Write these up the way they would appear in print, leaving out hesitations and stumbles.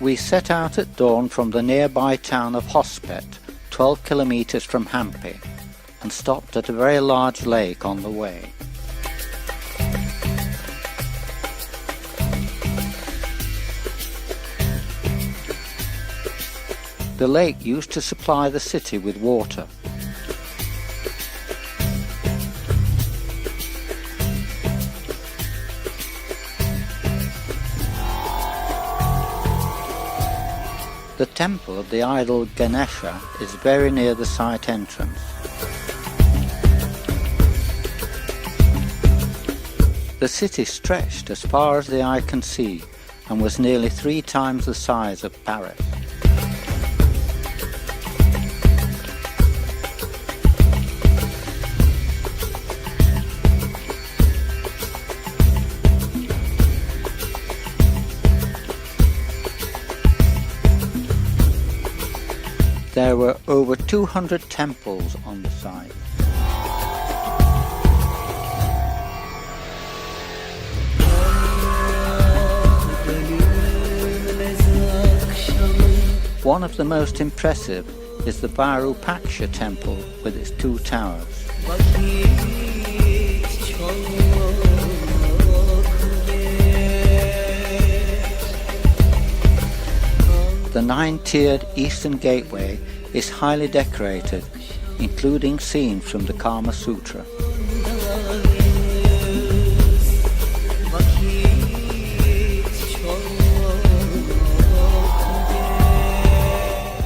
We set out at dawn from the nearby town of Hospet, 12 kilometres from Hampi, and stopped at a very large lake on the way. The lake used to supply the city with water. The temple of the idol Ganesha is very near the site entrance. The city stretched as far as the eye can see and was nearly 3 times the size of Paris. There were over 200 temples on the site. One of the most impressive is the Virupaksha temple with its 2 towers. The 9-tiered eastern gateway is highly decorated, including scenes from the Kama Sutra.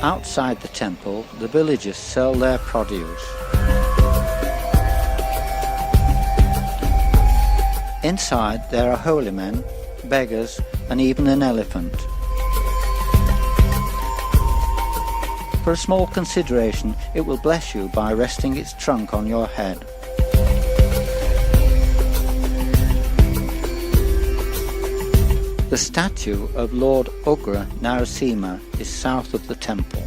Outside the temple, the villagers sell their produce. Inside there are holy men, beggars, and even an elephant. For a small consideration, it will bless you by resting its trunk on your head. The statue of Lord Ugra Narasimha is south of the temple.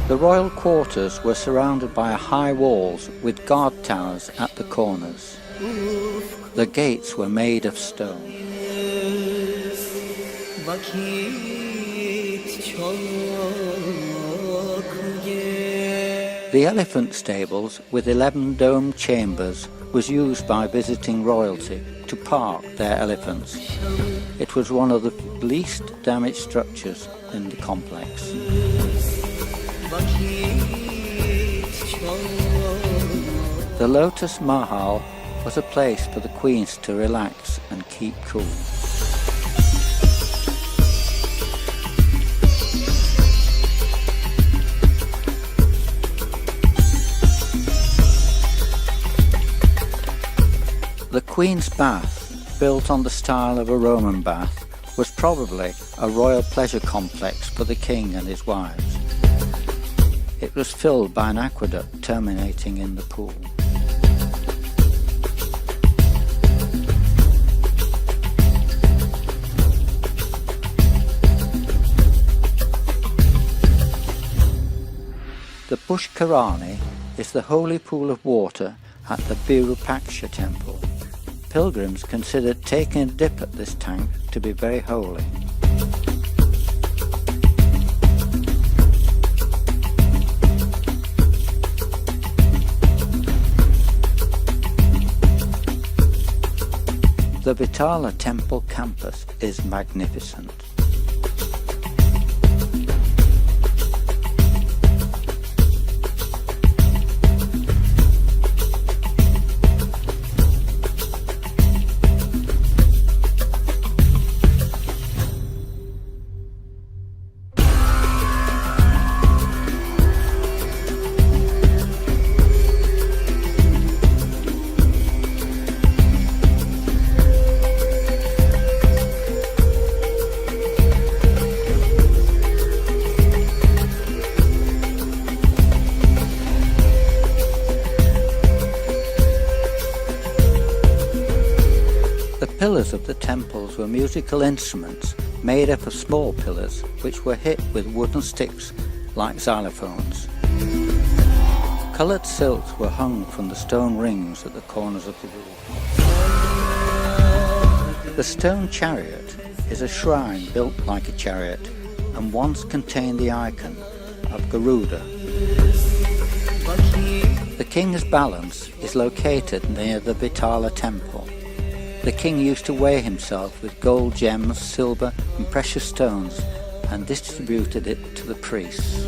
The royal quarters were surrounded by high walls with guard towers at the corners. The gates were made of stone. The elephant stables with 11 domed chambers was used by visiting royalty to park their elephants. It was one of the least damaged structures in the complex. The Lotus Mahal was a place for the queens to relax and keep cool. The Queen's Bath, built on the style of a Roman bath, was probably a royal pleasure complex for the king and his wives. It was filled by an aqueduct terminating in the pool. The Pushkarani is the holy pool of water at the Virupaksha temple. Pilgrims considered taking a dip at this tank to be very holy. The Vitala temple campus is magnificent. The pillars of the temples were musical instruments made up of small pillars which were hit with wooden sticks like xylophones. Coloured silks were hung from the stone rings at the corners of the roof. The stone chariot is a shrine built like a chariot and once contained the icon of Garuda. The king's balance is located near the Vitala temple. The king used to weigh himself with gold gems, silver and precious stones and distributed it to the priests.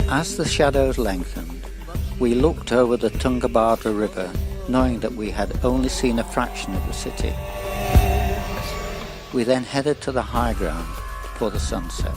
As the shadows lengthened, we looked over the Tungabhadra river, knowing that we had only seen a fraction of the city. We then headed to the high ground for the sunset.